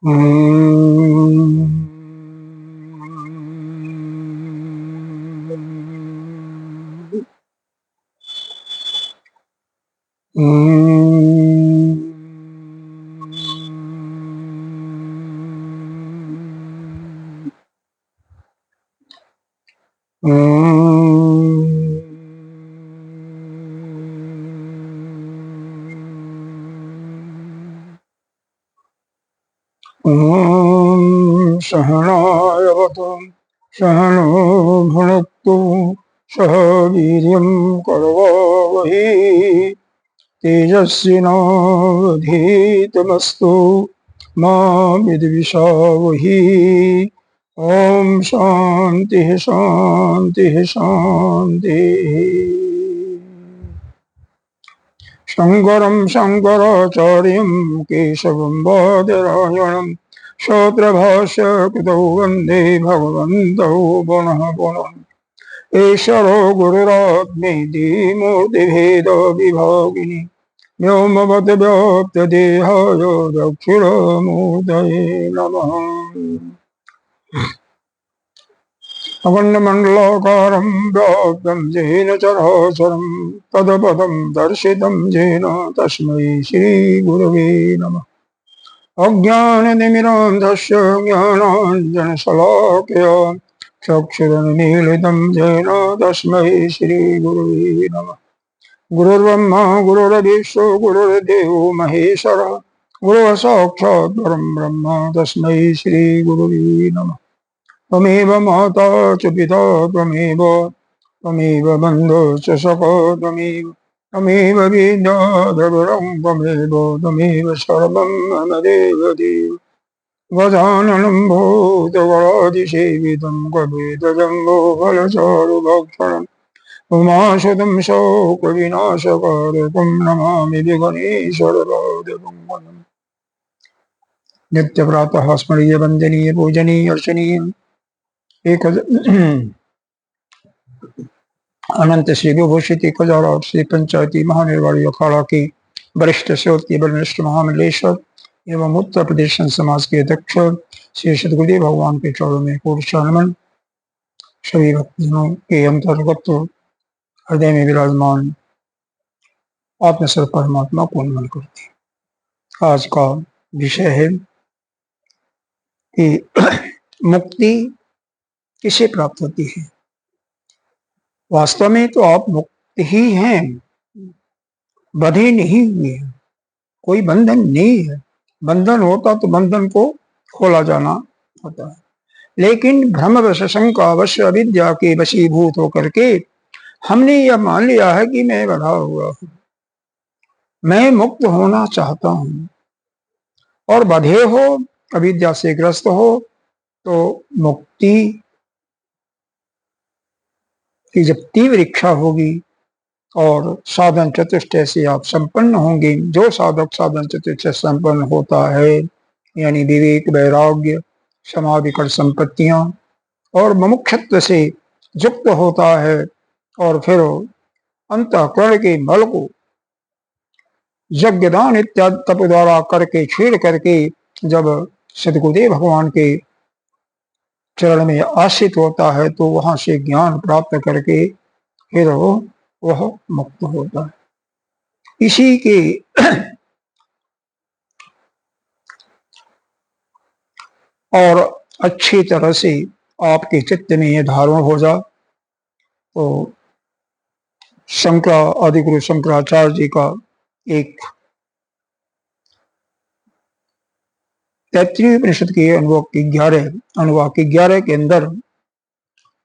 ॐ सहनावतु सहनो भुनक्तु सह वीर्यं करवावहै तेजस्विनावधीतमस्तु मा विद्विषावहै। ओम शांति शांति शांति। शंकरं शंकराचार्यं केशवं बादरायणं सूत्रभाष्य कृतौ वन्दे भगवन्तौ पुनः पुनः। ईश्वरो गुरुरात्मेति मूर्तिभेद विभागिनि व्योमवद्व्याप्तदेहाय दक्षिणामूर्तये नमः। अखण्डमण्डलाकारं व्याप्तं येन चराचरं तत्पदं दर्शितं येन तस्मै श्रीगुरवे नमः। अज्ञानतिमिरान्धस्य ज्ञानाञ्जनशलाकया चक्षुरुन्मीलितं येन तस्मै श्रीगुरवे नमः। गुरुर्ब्रह्मा गुरुर्विष्णु गुरुर्देवो महेश्वरः गुरुः साक्षात् परं ब्रह्म तस्मै श्रीगुरवे नमः। त्वमेव माता च पिता त्वमेव त्वमेव बन्धो च सखा त्वमेव त्वमेव विद्याधरं त्वमेव त्वमेव सर्वं मम देवदेव। गजाननं भूतगणाधिसेवितं कपितजम्बोफलचारुभक्षणम् उमाशतं शोकविनाशकारकं नमामि विघ्नेश्वरपादपङ्कजम्। नित्यप्रातः स्मरणीय वन्दनीय पूजनीय अर्चनीय एक अनंत श्री विभूषित 1008 श्री पंचायती महानिर्वाणी अखाड़ा के वरिष्ठ श्रोत वरिष्ठ महामंडलेश्वर एवं उत्तर प्रदेश समाज के अध्यक्ष श्री सदगुरुदेव भगवान के चरणों में कोटि नमन। सभी भक्तों के अंतर्गत हृदय में विराजमान आत्मस्वरूप परमात्मा को नमन करते। आज का विषय है कि मुक्ति किसे प्राप्त होती है। वास्तव में तो आप मुक्त ही हैं, बंधे नहीं हुए हैं, कोई बंधन नहीं है। बंधन होता तो बंधन को खोला जाना होता है, लेकिन भ्रमवश शंका अवश्य अविद्या के वशीभूत होकर के हमने यह मान लिया है कि मैं बंधा हुआ हूं, मैं मुक्त होना चाहता हूं। और बंधे हो, अविद्या से ग्रस्त हो, तो मुक्ति की जब तीव्र इच्छा होगी और साधन चतुष्टय से आप संपन्न होंगे, जो साधक साधन चतुष्टय संपन्न होता है यानी विवेक वैराग्य समाधिकर संपत्तियां और मुमुक्षुत्व से युक्त होता है, और फिर अंतःकरण के बल को यज्ञदान इत्यादि तप द्वारा करके छेड़ करके जब सद्गुरुदेव भगवान के चरण में आश्रित होता है, तो वहां से ज्ञान प्राप्त करके फिर वह मुक्त होता है। इसी के और अच्छी तरह से आपके चित्त में यह धारण हो जा, तो आदिगुरु शंकराचार्य जी का एक 33 उपनिषद के अनुवाक की 11 के अंदर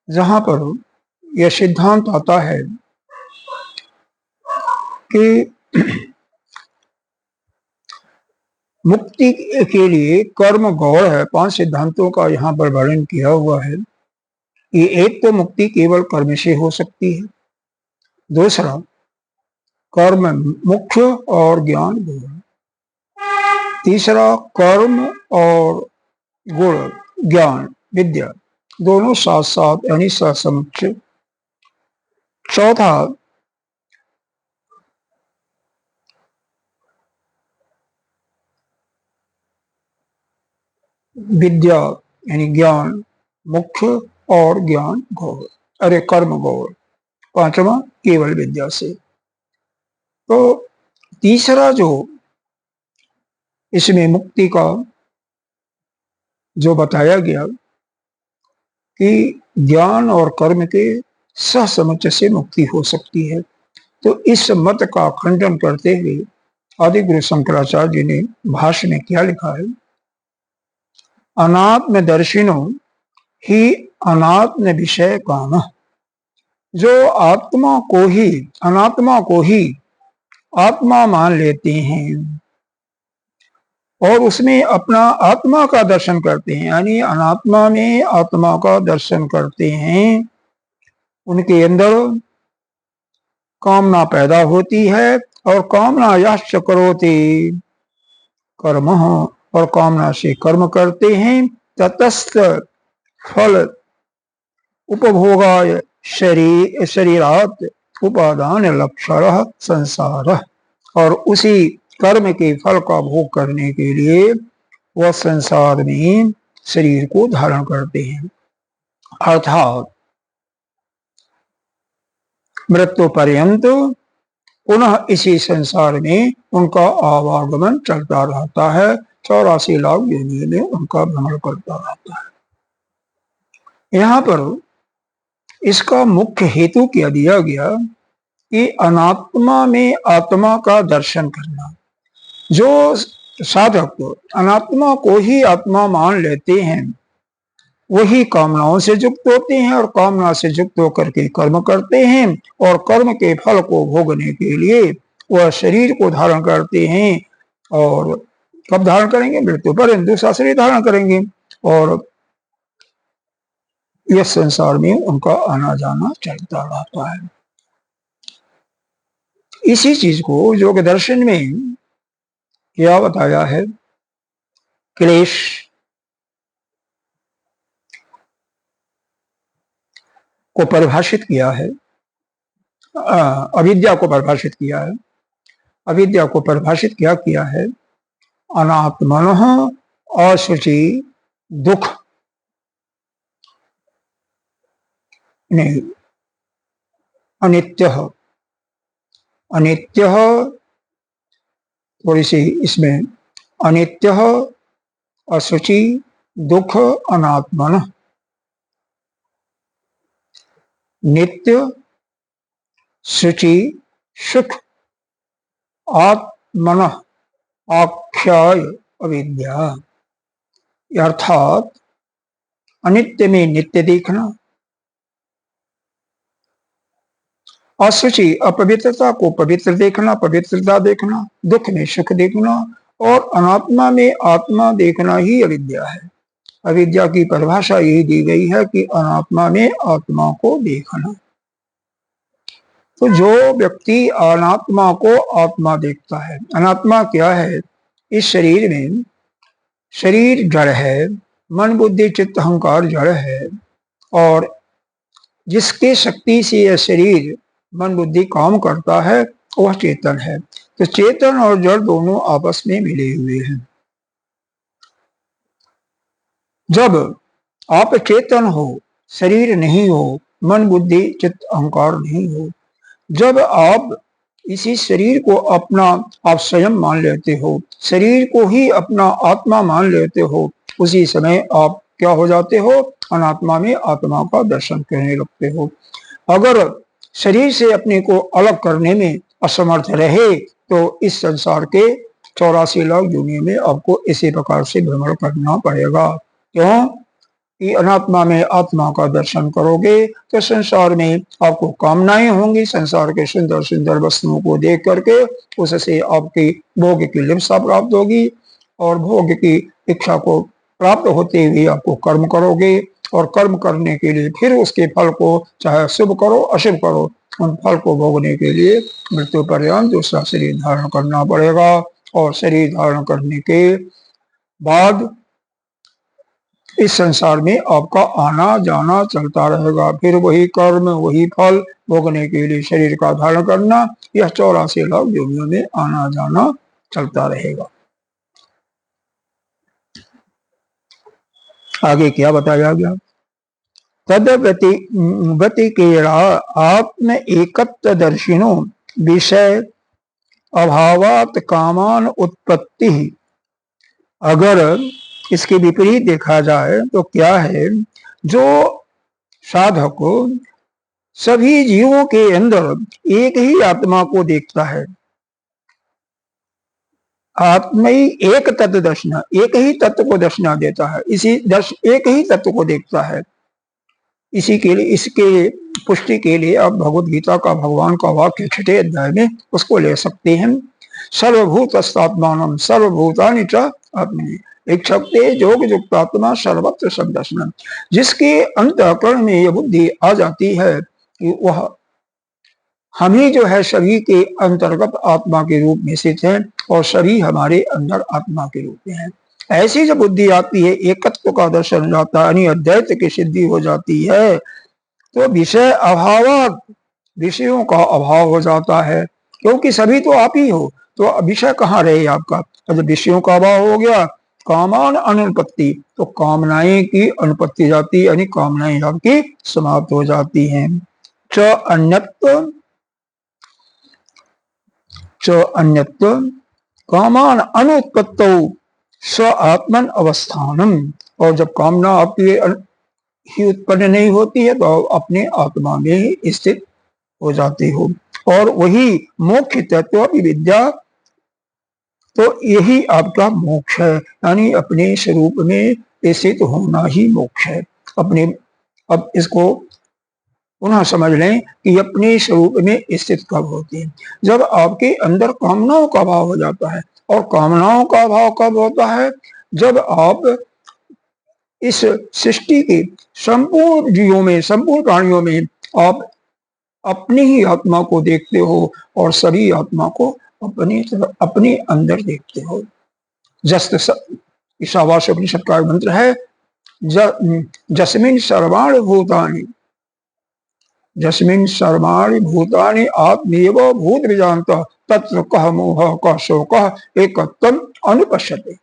जहां पर यह सिद्धांत आता है कि मुक्ति के लिए कर्म गौण है। 5 सिद्धांतों का यहाँ पर वर्णन किया हुआ है। ये एक तो मुक्ति केवल कर्म से हो सकती है, दूसरा कर्म मुख्य और ज्ञान गौण, तीसरा कर्म और गुण ज्ञान विद्या दोनों साथ साथ यानी ससमुच्च, चौथा विद्या यानी ज्ञान मुख्य और ज्ञान गौण, अरे कर्म गौण। पांचवा केवल विद्या से। तो तीसरा जो इसमें मुक्ति का जो बताया गया कि ज्ञान और कर्म के सहसमुच्चय से मुक्ति हो सकती है, तो इस मत का खंडन करते हुए आदि गुरु शंकराचार्य जी ने भाष्य में क्या लिखा है, अनात्म दर्शिनो ही अनात्म विषय काम। जो आत्मा को ही अनात्मा को ही आत्मा मान लेते हैं और उसमें अपना आत्मा का दर्शन करते हैं, यानी अनात्मा में आत्मा का दर्शन करते हैं, उनके अंदर कामना पैदा होती है और कामना याश्च करोति कर्म, और कामना से कर्म करते हैं। ततस्त फल उपभोगाय शरीरात उपादान लक्षण संसार, और उसी कर्म के फल का भोग करने के लिए वह संसार में शरीर को धारण करते हैं, अर्थात मृत्यु पर्यंत पुनः इसी संसार में उनका आवागमन चलता रहता है, 84 लाख योनि में उनका भ्रमण करता रहता है। यहाँ पर इसका मुख्य हेतु क्या दिया गया कि अनात्मा में आत्मा का दर्शन करना। जो साधक अनात्मा को ही आत्मा मान लेते हैं वही कामनाओं से युक्त होते हैं और कामना से युक्त होकर के कर्म करते हैं, और कर्म के फल को भोगने के लिए वह शरीर को धारण करते हैं। और कब धारण करेंगे? मृत्यु पर दूसरा शरीर धारण करेंगे, और यह संसार में उनका आना जाना चलता रहता है। इसी चीज को योग दर्शन में क्या बताया है, क्लेश को परिभाषित किया है, अविद्या को परिभाषित किया है। अविद्या को परिभाषित क्या किया है, अनात्मनः अशुचि दुख नहीं, अनित्य अनित्य, थोड़ी सी इसमें अनित्य अशुचि दुख अनात्मन, नित्य शुचि सुख आत्मन आख्याय अविद्या। अर्थात अनित्य में नित्य देखना, अशुचि अपवित्रता को पवित्र देखना, पवित्रता देखना, दुख में सुख देखना, और अनात्मा में आत्मा देखना ही अविद्या है। अविद्या की परिभाषा यही दी गई है कि अनात्मा में आत्मा को देखना। तो जो व्यक्ति अनात्मा को आत्मा देखता है, अनात्मा क्या है, इस शरीर में शरीर जड़ है, मन बुद्धि चित्त अहंकार जड़ है, और जिसके शक्ति से यह शरीर मन बुद्धि काम करता है वह चेतन है। तो चेतन और जड़ दोनों आपस में मिले हुए हैं। जब आप चेतन हो, शरीर नहीं हो, मन बुद्धि चित्त अहंकार नहीं हो, जब आप इसी शरीर को अपना आप स्वयं मान लेते हो, शरीर को ही अपना आत्मा मान लेते हो, उसी समय आप क्या हो जाते हो, अनात्मा में आत्मा का दर्शन करने लगते हो। अगर शरीर से अपने को अलग करने में असमर्थ रहे तो इस संसार के 84 लाख दुनिया में आपको इसी प्रकार से भ्रमण करना पड़ेगा। क्यों कि अनात्मा में आत्मा का दर्शन करोगे तो संसार में आपको कामनाएं होंगी, संसार के सुंदर सुंदर वस्तुओं को देख करके उससे आपकी भोग की लिप्सा प्राप्त होगी, और भोग की इच्छा को प्राप्त होते हुए आपको कर्म करोगे, और कर्म करने के लिए फिर उसके फल को चाहे शुभ करो अशुभ करो, उन फल को भोगने के लिए मृत्यु पर्यंत दूसरा शरीर धारण करना पड़ेगा। और शरीर धारण करने के बाद इस संसार में आपका आना जाना चलता रहेगा, फिर वही कर्म वही फल भोगने के लिए शरीर का धारण करना, यह 84 लाख योनियों में आना जाना चलता रहेगा। आगे क्या बताया गया? तदवति व्यतिकेरा आत्म एकत्व दर्शिनो विषय अभावात कामान उत्पत्ति। अगर इसके विपरीत देखा जाए तो क्या है, जो साधक सभी जीवों के अंदर एक ही आत्मा को देखता है, आत्मा ही एक तत्व दर्शना, एक ही तत्व को दर्शना देता है, एक ही तत्व को देखता है। इसी के लिए, इसके पुष्टि के लिए आप भगवत गीता का भगवान का वाक्य 6ठे अध्याय में उसको ले सकते हैं। सर्वभूतस्थात्मानं सर्वभूतानि च आत्मनि इक्षते जोग युक्तात्मा सर्वत्र सदर्शनम। जिसके अंतःकरण में यह बुद्धि आ जाती है कि वह हम ही जो है सभी के अंतर्गत आत्मा के रूप में स्थित हैं और सभी हमारे अंदर आत्मा के रूप में है, ऐसी जब बुद्धि आती है, एकत्व का दर्शन हो जाता है, अद्वैत की सिद्धि हो जाती है, तो विषय अभाव, विषयों का अभाव हो जाता है। क्योंकि सभी तो आप ही हो, तो विषय कहाँ रहे आपका? जब विषयों का अभाव हो गया, कामान अनुपत्ति, तो कामनाएं की अनुपत्ति जाती, यानी कामनाएं आपकी समाप्त हो जाती हैं। च अन्यत्व कामान अनुत्पत्तौ स आत्मन अवस्थानम। और जब कामना आपकी ही उत्पन्न नहीं होती है तो अपने आत्मा में ही स्थित हो जाती हो, और वही मोक्ष तत्व विद्या, तो यही आपका मोक्ष है, यानी अपने स्वरूप में स्थित होना ही मोक्ष है। अपने, अब इसको पुनः समझ लें कि अपने स्वरूप में स्थित कब होती है? जब आपके अंदर कामनाओं का भाव हो जाता है। और कामनाओं का भाव कब होता है? जब आप इस सृष्टि के संपूर्ण जीवों में, संपूर्ण प्राणियों में आप अपनी ही आत्मा को देखते हो और सभी आत्मा को अपने अंदर देखते हो। ईशावास्य उपनिषद का मंत्र है, जस्मिन् सर्वाणि भूतानि, जस्मिन् सर्वाणि भूतानि आत्मैव भूत विजानत तत्र कः मोहः कः शोकः एकत्वम् अनुपश्यते।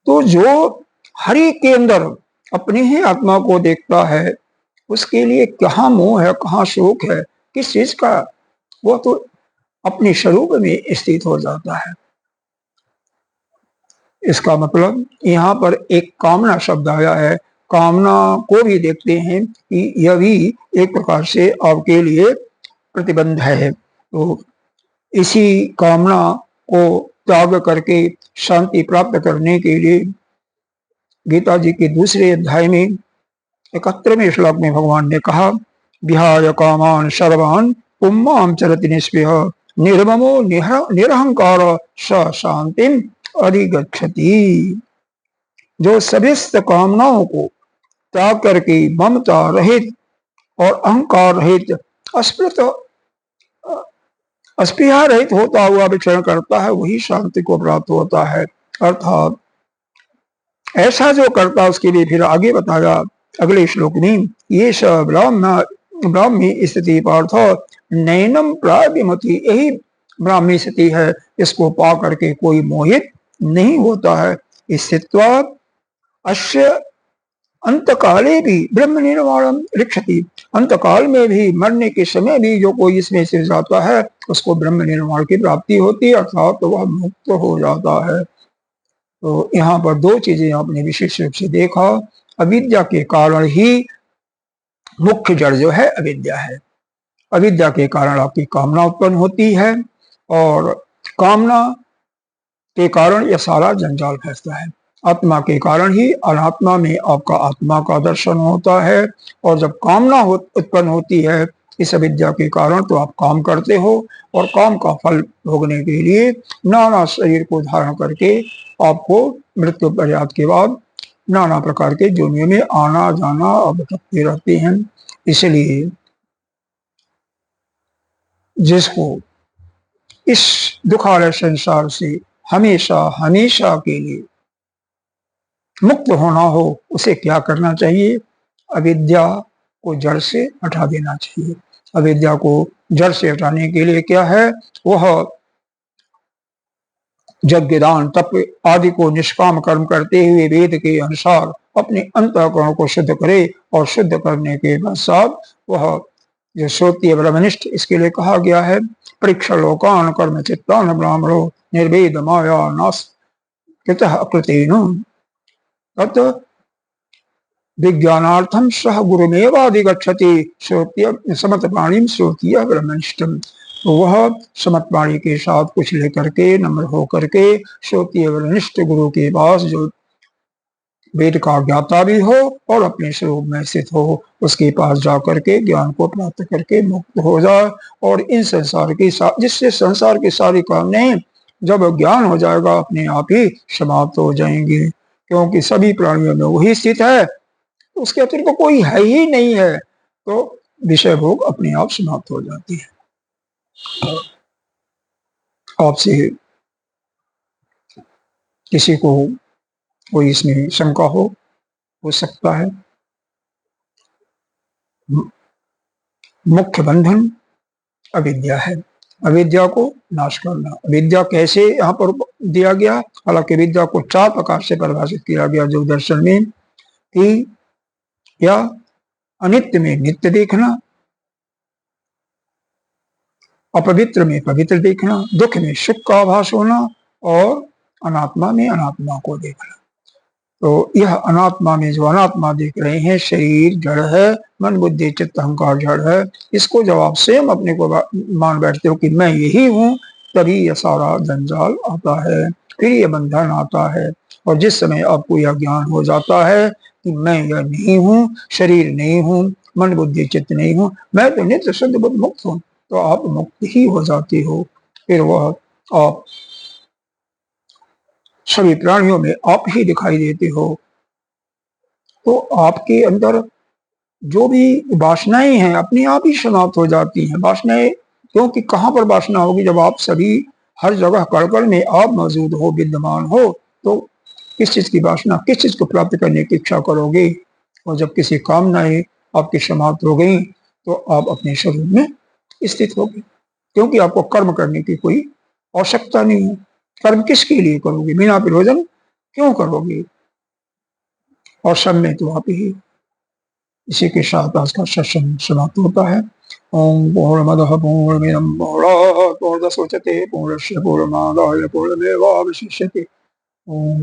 तो जो हरि के अंदर अपनी ही आत्मा को देखता है, उसके लिए कहाँ मोह है, कहाँ शोक है, किस चीज का? वो तो अपने स्वरूप में स्थित हो जाता है। इसका मतलब यहाँ पर एक कामना शब्द आया है, कामना को भी देखते हैं कि यह भी एक प्रकार से आपके लिए प्रतिबंध है। तो इसी कामना को त्याग करके शांति प्राप्त करने के लिए गीता जी के दूसरे अध्याय में 71वें श्लोक में भगवान ने कहा, विहाय कामान सर्वान् पुम्मां चरति निःस्पृह निर्ममो निरहंकार स शांतिम अधिगच्छति। जो सभी कामनाओं को त्याग करके ममता रहित और अहंकार रहित अस्पृहा रहित होता हुआ विचरण करता है, वही शांति को प्राप्त होता है। अर्थात ऐसा जो करता, उसके लिए फिर आगे बताया अगले श्लोक में, ये सब ब्राह्मी स्थिति पार्थ नैनम प्राप्यमति, यही ब्राह्मी स्थिति है, इसको पा करके कोई मोहित नहीं होता है। स्थित्वा अस्य अंतकाले भी ब्रह्म निर्वाणम रिक्षति, अंतकाल में भी, मरने के समय भी जो कोई इसमें से जाता है उसको ब्रह्म निर्वाण की प्राप्ति होती है, अर्थात तो वह मुक्त हो जाता है। तो यहाँ पर दो चीजें आपने विशेष रूप से देखा, अविद्या के कारण ही मुख्य जड़ जो है अविद्या है। अविद्या के कारण आपकी कामना उत्पन्न होती है और कामना के कारण यह सारा जंजाल फंसता है। आत्मा के कारण ही अनात्मा में आपका आत्मा का दर्शन होता है, और जब कामना उत्पन्न होती है इस अविद्या के कारण, तो आप काम करते हो और काम का फल भोगने के लिए नाना शरीर को धारण करके आपको मृत्यु पर्याप्त के बाद नाना प्रकार के योनियों में आना जाना और भटकते रहते हैं। इसलिए जिसको इस दुखालय संसार से हमेशा हमेशा के लिए मुक्त होना हो, उसे क्या करना चाहिए? अविद्या को जड़ से हटा देना चाहिए। अविद्या को जड़ से हटाने के लिए क्या है? वह यज्ञ दान तप आदि को निष्काम कर्म करते हुए वेद के अनुसार अपने अंतःकरण को शुद्ध करे और शुद्ध करने के पश्चात वह जो श्रोतीय ब्रह्मनिष्ठ, इसके लिए कहा गया है परीक्षा लोकान कर्म चित्तान ब्राह्मणो निर्वेद माया नास कृतः अकृतेन तत् विज्ञानार्थम सह गुरुमेवाधिगच्छति श्रोतीय समत्पाणिम श्रोतीय ब्रह्मनिष्ठम। तो वह समत्पाणी के साथ कुछ लेकर के नम्र होकर के श्रोतीय ब्रह्मनिष्ठ गुरु के पास, जो वेद का ज्ञाता भी हो और अपने स्वरूप में स्थित हो, उसके पास जाकर के ज्ञान को प्राप्त करके मुक्त हो जाए और इन संसार की जिससे संसार की सारी कामनाएं जब ज्ञान हो जाएगा अपने आप ही समाप्त हो जाएंगी, क्योंकि सभी प्राणियों में वही स्थित है, तो उसके अतिरिक्त तो कोई है ही नहीं है, तो विषय भोग अपने आप समाप्त हो जाती है। आपसे किसी को कोई इसमें शंका हो सकता है। मुख्य बंधन अविद्या है, अविद्या को नाश करना। अविद्या कैसे यहाँ पर दिया गया, हालांकि विद्या को 4 प्रकार से परिभाषित किया गया जो दर्शन में, कि या अनित्य में नित्य देखना, अपवित्र में पवित्र देखना, दुख में सुख का आभास होना और अनात्मा में अनात्मा को देखना। तो यह अनात्मा में जो अनात्मा देख रहे हैं, शरीर जड़ है, मन बुद्धि चित्त अहंकार जड़ है, इसको जब आप स्वयं अपने को मान बैठते हो कि मैं यही हूँ, तभी यह सारा जंजाल आता है, फिर यह बंधन आता है। और जिस समय आपको यह ज्ञान हो जाता है कि मैं यह नहीं हूँ, शरीर नहीं हूँ, मन बुद्धि चित्त नहीं हूँ, मैं तो नित्य शुद्ध बुद्ध मुक्त हूँ, तो आप मुक्त ही हो जाते हो। फिर वह आप सभी प्राणियों में आप ही दिखाई देते हो। तो आपके अंदर जो भी वासनाएं हैं अपने आप ही समाप्त हो जाती हैं। वासनाएं, क्योंकि कहाँ पर वासना होगी, जब आप सभी हर जगह कण में आप मौजूद हो, विद्यमान हो, तो किस चीज की वासना, किस चीज को प्राप्त करने की इच्छा करोगे। और जब किसी कामनाएं आपकी समाप्त हो गई तो आप अपने शरीर में स्थित हो गए, क्योंकि आपको कर्म करने की कोई आवश्यकता नहीं है। कर्म किसके लिए करोगे, बिना प्रयोजन क्यों करोगे, और सब में तो आप ही। इसी के साथ आज का सत्संग समाप्त होता है। ओम पूर्णमदः पूर्णमिदं पूर्णात् पूर्णमुदच्यते पूर्णस्य पूर्णमादाय पूर्णमेवावशिष्यते। ओम।